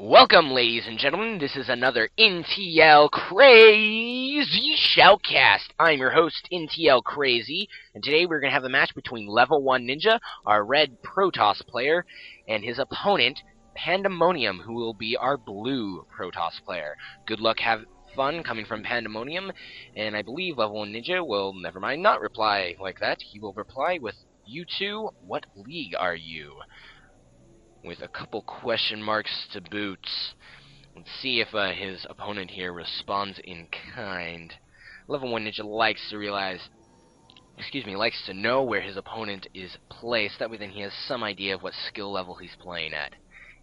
Welcome, ladies and gentlemen. This is another NTLkrayZ Shoutcast. I'm your host, NTLkrayZ, and today we're going to have a match between LvLoneninja, our red Protoss player, and his opponent, Pandamonium, who will be our blue Protoss player. Good luck, have fun coming from Pandamonium, and I believe LvLoneninja will, never mind, not reply like that. He will reply with, "You two, what league are you?" with a couple question marks to boot. Let's see if his opponent here responds in kind. LvLoneninja likes to know where his opponent is placed. That way then he has some idea of what skill level he's playing at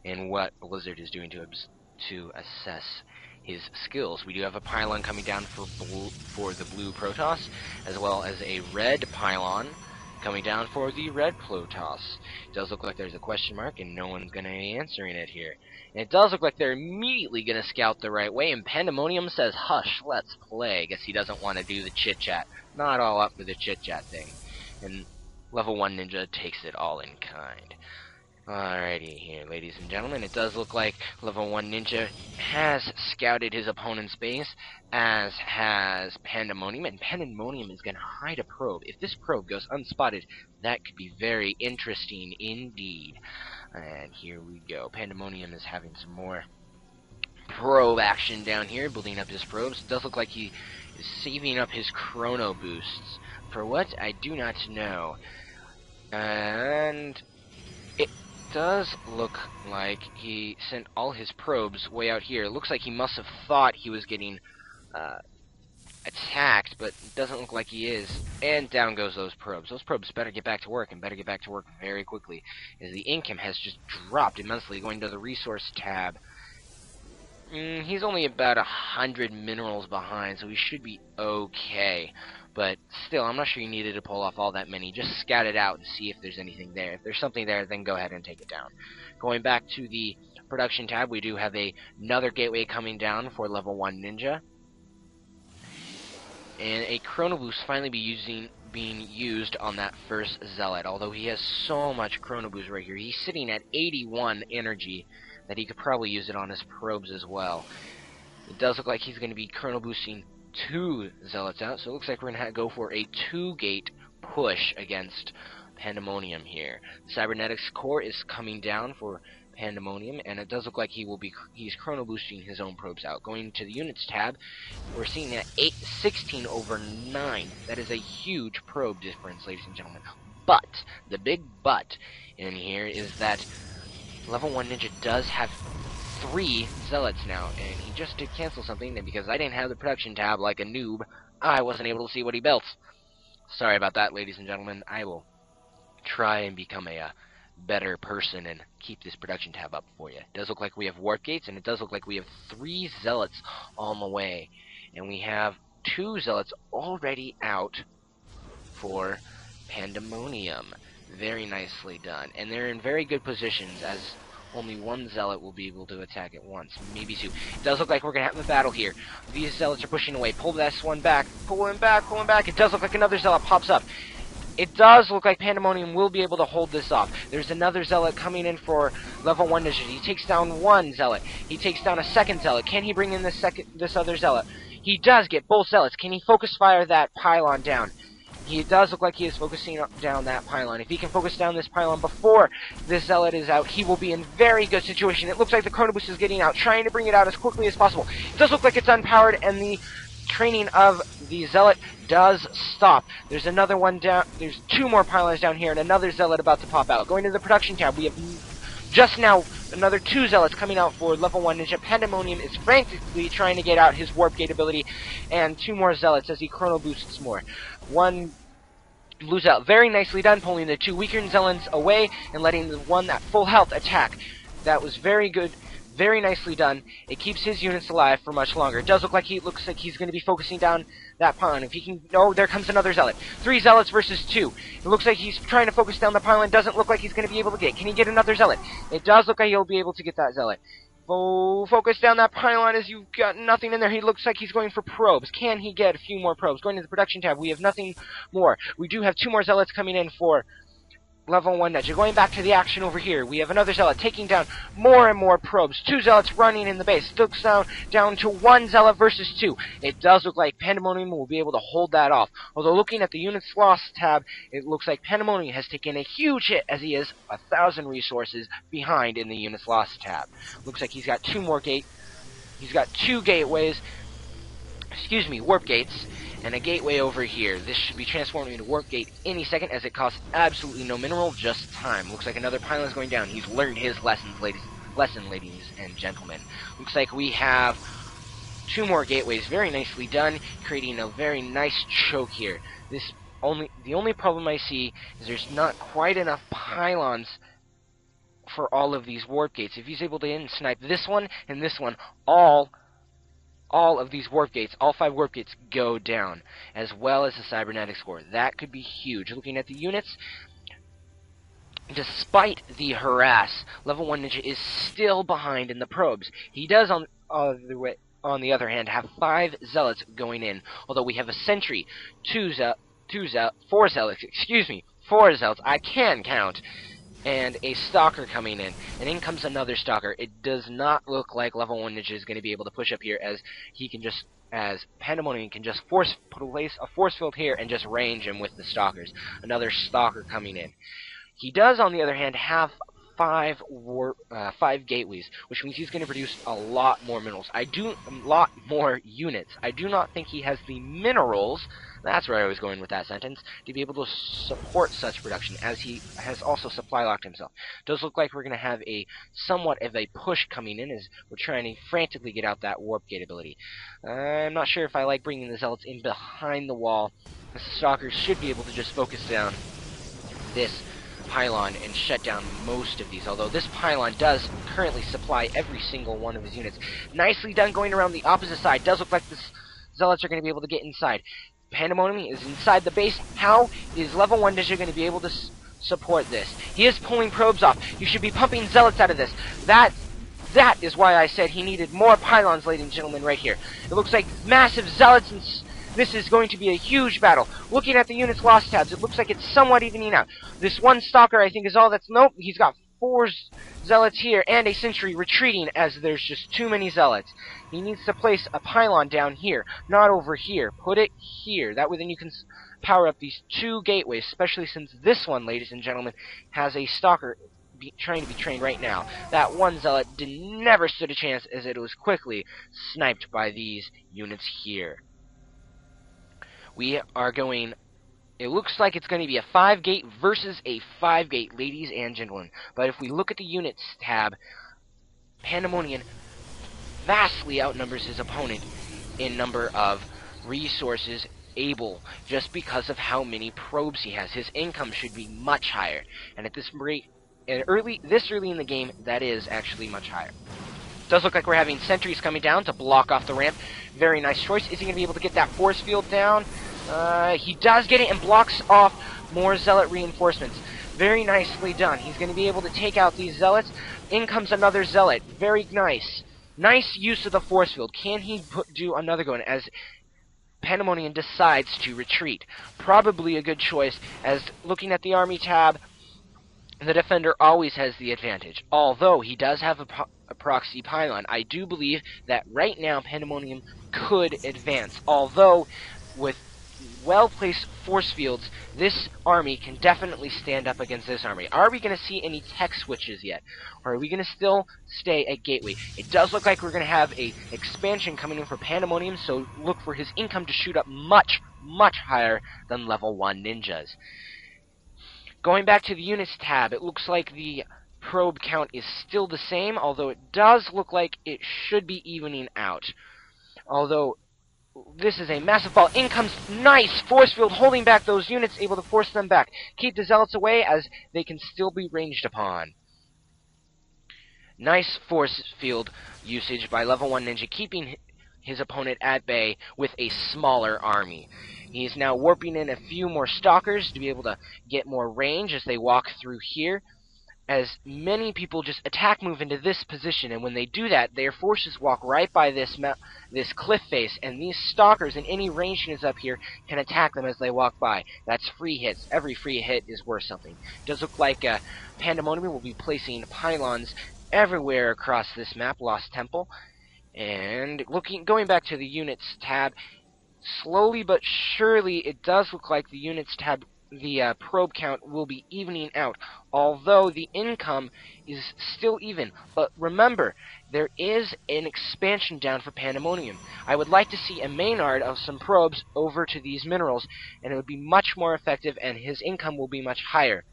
and what Blizzard is doing to assess his skills. We do have a pylon coming down for the blue Protoss, as well as a red pylon coming down for the red Protoss. It does look like there's a question mark, and no one's going to be answering it here. And it does look like they're immediately going to scout the right way, and Pandamonium says, "Hush, let's play." I guess he doesn't want to do the chit-chat. Not all up for the chit-chat thing. And LvLoneninja takes it all in kind. Alrighty here, ladies and gentlemen, it does look like LvLoneninja has scouted his opponent's base, as has Pandamonium, and Pandamonium is going to hide a probe. If this probe goes unspotted, that could be very interesting indeed. And here we go. Pandamonium is having some more probe action down here, building up his probes. It does look like he is saving up his chrono boosts. For what? I do not know. And it does look like he sent all his probes way out here. It looks like he must have thought he was getting attacked, but it doesn't look like he is. And down goes those probes. Those probes better get back to work, and better get back to work very quickly, as the income has just dropped immensely. Going to the resource tab, he's only about 100 minerals behind, so he should be okay. But still, I'm not sure you needed to pull off all that many. Just scout it out and see if there's anything there. If there's something there, then go ahead and take it down. Going back to the production tab, we do have another gateway coming down for LvLoneninja. And a chrono boost finally being used on that first zealot. Although he has so much chrono boost right here. He's sitting at 81 energy that he could probably use it on his probes as well. It does look like he's going to be chrono boosting 2 zealots out, so it looks like we're going to go for a 2-gate push against Pandamonium here. The cybernetics core is coming down for Pandamonium, and it does look like he's chrono boosting his own probes out. Going to the units tab, we're seeing that 16/9. That is a huge probe difference, ladies and gentlemen. But the big but in here is that LvLoneninja does have 3 zealots now, and he just did cancel something, and because I didn't have the production tab like a noob, I wasn't able to see what he built. Sorry about that, ladies and gentlemen. I will try and become a better person and keep this production tab up for you. It does look like we have warp gates, and it does look like we have 3 zealots on the way, and we have 2 zealots already out for Pandamonium. Very nicely done, and they're in very good positions, as only 1 zealot will be able to attack at once, maybe 2. It does look like we're going to have a battle here. These zealots are pushing away. Pull this one back. Pull him back. Pull him back. It does look like another zealot pops up. It does look like Pandamonium will be able to hold this off. There's another zealot coming in for LvLoneninja. He takes down 1 zealot. He takes down a 2nd zealot. Can he bring in this other zealot? He does get both zealots. Can he focus fire that pylon down? He does look like he is focusing down that pylon. If he can focus down this pylon before this zealot is out, he will be in very good situation. It looks like the chrono boost is getting out, trying to bring it out as quickly as possible. It does look like it's unpowered, and the training of the zealot does stop. There's another one down. There's 2 more pylons down here, and another zealot about to pop out. Going to the production tab, we have just now another 2 zealots coming out for LvLoneninja. Pandamonium is frantically trying to get out his warp gate ability, and 2 more zealots as he chrono boosts more. 1 blues out. Very nicely done, pulling the 2 weaker zealots away and letting the one at full health attack. That was very good. Very nicely done. It keeps his units alive for much longer. It does look like he's going to be focusing down that pylon. If he can... Oh, there comes another zealot. 3 zealots versus 2. It looks like he's trying to focus down the pylon. Doesn't look like he's going to be able to get. Can he get another zealot? It does look like he'll be able to get that zealot. Focus down that pylon as you've got nothing in there. He looks like he's going for probes. Can he get a few more probes? Going to the production tab, we have nothing more. We do have 2 more zealots coming in for Level 1 Ninja. Going back to the action over here, we have another Zealot taking down more and more probes. 2 Zealots running in the base. Looks down to 1 Zealot versus 2. It does look like Pandamonium will be able to hold that off. Although looking at the Units Lost tab, it looks like Pandamonium has taken a huge hit as he is 1,000 resources behind in the Units Lost tab. Looks like he's got 2 more He's got 2 gateways. Excuse me, warp gates. And a gateway over here. This should be transforming into warp gate any second as it costs absolutely no mineral, just time. Looks like another pylon's going down. He's learned his lessons, ladies and gentlemen. Looks like we have 2 more gateways. Very nicely done, creating a very nice choke here. The only problem I see is there's not quite enough pylons for all of these warp gates. If he's able to snipe this one and this one, all of these warp gates, all 5 warp gates go down, as well as the cybernetic score. That could be huge. Looking at the units, despite the harass, Level 1 Ninja is still behind in the probes. He does, on the other hand, have 5 Zealots going in, although we have a Sentry, 4 Zealots, excuse me, 4 Zealots, I can count, and a Stalker coming in. And in comes another Stalker. It does not look like Level 1 Ninja is going to be able to push up here, as Pandamonium can just place a force field here and just range him with the Stalkers. Another Stalker coming in. He does, on the other hand, have 5 gateways, which means he's going to produce a lot more minerals. A lot more units. I do not think he has the minerals, that's where I was going with that sentence, to be able to support such production, as he has also supply locked himself. It does look like we're going to have somewhat of a push coming in, as we're trying to frantically get out that warp gate ability. I'm not sure if I like bringing the Zealots in behind the wall, as the Stalkers should be able to just focus down this pylon and shut down most of these, although this pylon does currently supply every single one of his units. Nicely done going around the opposite side. Does look like the Zealots are going to be able to get inside. Pandamonium is inside the base. How is Level 1 Ninja going to be able to support this? He is pulling probes off. You should be pumping Zealots out of this. That is why I said he needed more pylons, ladies and gentlemen, right here. It looks like massive Zealots, and this is going to be a huge battle. Looking at the units lost tabs, it looks like it's somewhat evening out. This one Stalker, I think, is all that's... Nope, he's got 4 Zealots here and a Sentry retreating, as there's just too many Zealots. He needs to place a pylon down here, not over here. Put it here. That way then you can power up these 2 gateways, especially since this one, ladies and gentlemen, has a Stalker trying to be trained right now. That one Zealot never stood a chance, as it was quickly sniped by these units here. We are going... It looks like it's going to be a 5-gate versus a 5-gate, ladies and gentlemen. But if we look at the units tab, Pandamonium vastly outnumbers his opponent in number of resources able, just because of how many probes he has. His income should be much higher, and at this rate, this early in the game, that is actually much higher. It does look like we're having sentries coming down to block off the ramp. Very nice choice. Is he going to be able to get that force field down? He does get it and blocks off more Zealot reinforcements. Very nicely done. He's going to be able to take out these Zealots. In comes another Zealot. Very nice. Nice use of the force field. Can he do another go in, as Pandamonium decides to retreat? Probably a good choice, as looking at the army tab, the defender always has the advantage. Although he does have a proxy pylon, I do believe that right now Pandamonium could advance. Although, with well-placed force fields, this army can definitely stand up against this army. Are we going to see any tech switches yet? Or are we going to still stay at Gateway? It does look like we're going to have a expansion coming in for Pandamonium, so look for his income to shoot up much, much higher than Level 1 Ninjas. Going back to the units tab, it looks like the probe count is still the same, although it does look like it should be evening out. Although this is a massive ball. In comes nice force field, holding back those units, able to force them back. Keep the Zealots away, as they can still be ranged upon. Nice force field usage by Level 1 Ninja, keeping his opponent at bay with a smaller army. He is now warping in a few more Stalkers to be able to get more range as they walk through here. as many people just attack move into this position, and when they do that, their forces walk right by this cliff face, and these stalkers and any ranged units up here can attack them as they walk by. That's free hits. Every free hit is worth something. It does look like Pandamonium will be placing pylons everywhere across this map, Lost Temple. And going back to the units tab, slowly but surely it does look like the units tab, the probe count will be evening out, although the income is still even. But remember, there is an expansion down for Pandamonium. I would like to see a Maynard of some probes over to these minerals, and it would be much more effective, and his income will be much higher.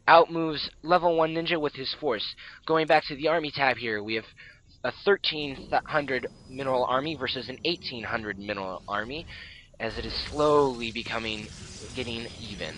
Out moves level 1 ninja with his force. Going back to the army tab here, we have a 1300 mineral army versus an 1800 mineral army, as it is slowly getting even.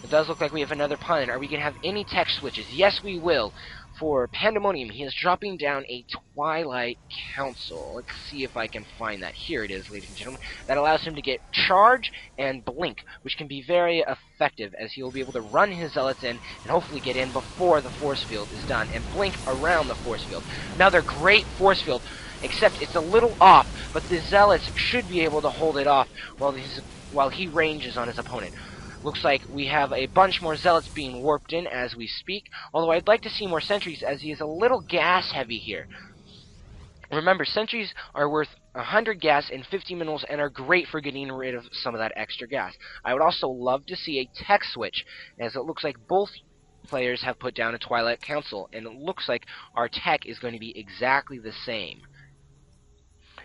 It does look like we have another pylon. Are we going to have any tech switches? Yes, we will. For Pandamonium, he is dropping down a Twilight Council. Let's see if I can find that. Here it is, ladies and gentlemen. That allows him to get Charge and Blink, which can be very effective, as he will be able to run his Zealots in and hopefully get in before the force field is done, and blink around the force field. Another great force field, except it's a little off, but the Zealots should be able to hold it off while he ranges on his opponent. Looks like we have a bunch more Zealots being warped in as we speak, although I'd like to see more sentries, as he is a little gas heavy here. Remember, sentries are worth 100 gas and 50 minerals and are great for getting rid of some of that extra gas. I would also love to see a tech switch, as it looks like both players have put down a Twilight Council, and it looks like our tech is going to be exactly the same.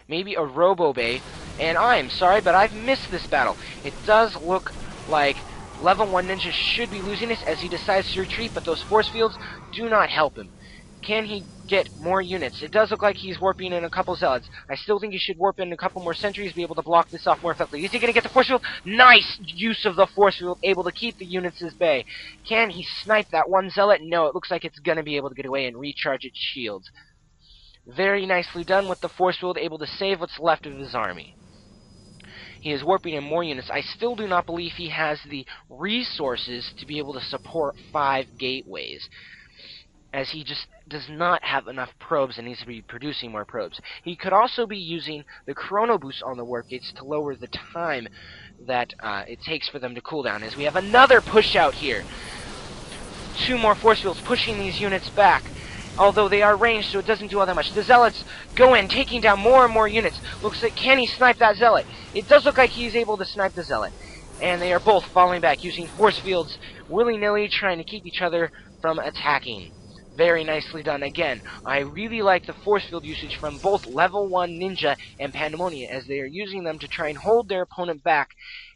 Maybe a Robo Bay, and I'm sorry, but I've missed this battle. It does look like level 1 ninja should be losing this as he decides to retreat, but those force fields do not help him. Can he get more units? It does look like he's warping in a couple Zealots. I still think he should warp in a couple more sentries, be able to block this off more effectively. Is he going to get the force field? Nice use of the force field, able to keep the units at bay. Can he snipe that one Zealot? No, it looks like it's going to be able to get away and recharge its shields. Very nicely done with the force field, able to save what's left of his army. He is warping in more units. I still do not believe he has the resources to be able to support 5 gateways, as he just does not have enough probes and needs to be producing more probes. He could also be using the chrono boost on the warp gates to lower the time that it takes for them to cool down, as we have another push out here. 2 more force fields pushing these units back, although they are ranged, so it doesn't do all that much. The Zealots go in, taking down more and more units. Looks like, can he snipe that Zealot? It does look like he's able to snipe the Zealot. And they are both falling back, using force fields willy-nilly, trying to keep each other from attacking. Very nicely done again. I really like the force field usage from both level 1 ninja and Pandamonium, as they are using them to try and hold their opponent back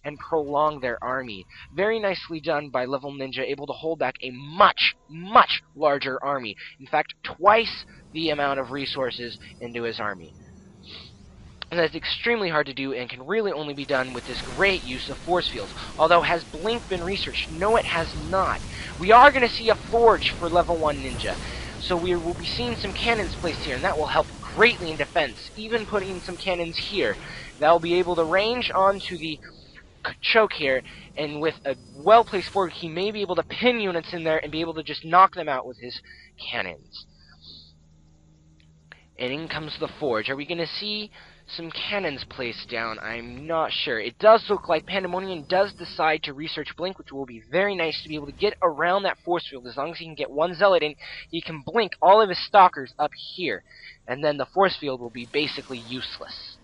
and prolong their army. Very nicely done by level ninja, able to hold back a much, much larger army. In fact, twice the amount of resources into his army. And that's extremely hard to do, and can really only be done with this great use of force fields. Although, has Blink been researched? No, it has not. We are going to see a forge for level 1 ninja, so we will be seeing some cannons placed here, and that will help greatly in defense. Even putting some cannons here, that will be able to range onto the choke here, and with a well-placed forge, he may be able to pin units in there and be able to just knock them out with his cannons. And in comes the forge. Are we going to see some cannons placed down? I'm not sure. It does look like Pandamonium does decide to research Blink, which will be very nice to be able to get around that force field. As long as he can get one Zealot in, he can blink all of his stalkers up here, and then the force field will be basically useless.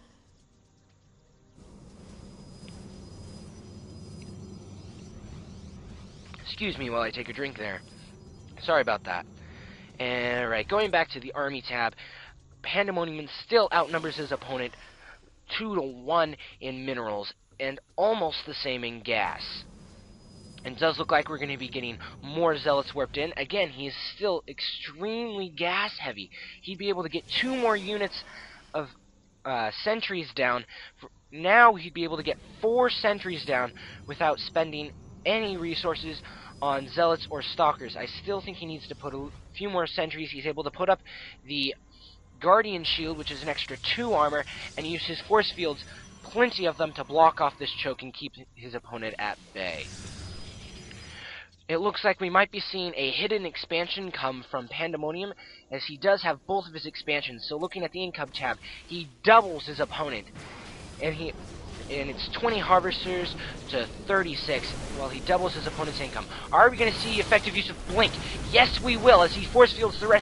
Excuse me while I take a drink there. Sorry about that. Alright, going back to the army tab, Pandamonium still outnumbers his opponent 2-to-1 in minerals, and almost the same in gas. And it does look like we're going to be getting more Zealots warped in. Again, he is still extremely gas heavy. He'd be able to get 2 more units of sentries down. Now he'd be able to get 4 sentries down without spending any resources on Zealots or Stalkers. I still think he needs to put a few more sentries. He's able to put up the Guardian Shield, which is an extra 2 armor, and use his force fields, plenty of them, to block off this choke and keep his opponent at bay. It looks like we might be seeing a hidden expansion come from Pandamonium, as he does have both of his expansions. So looking at the income tab, he doubles his opponent, and it's 20 harvesters to 36, while he doubles his opponent's income. Are we going to see effective use of Blink? Yes, we will, as he force fields the rest.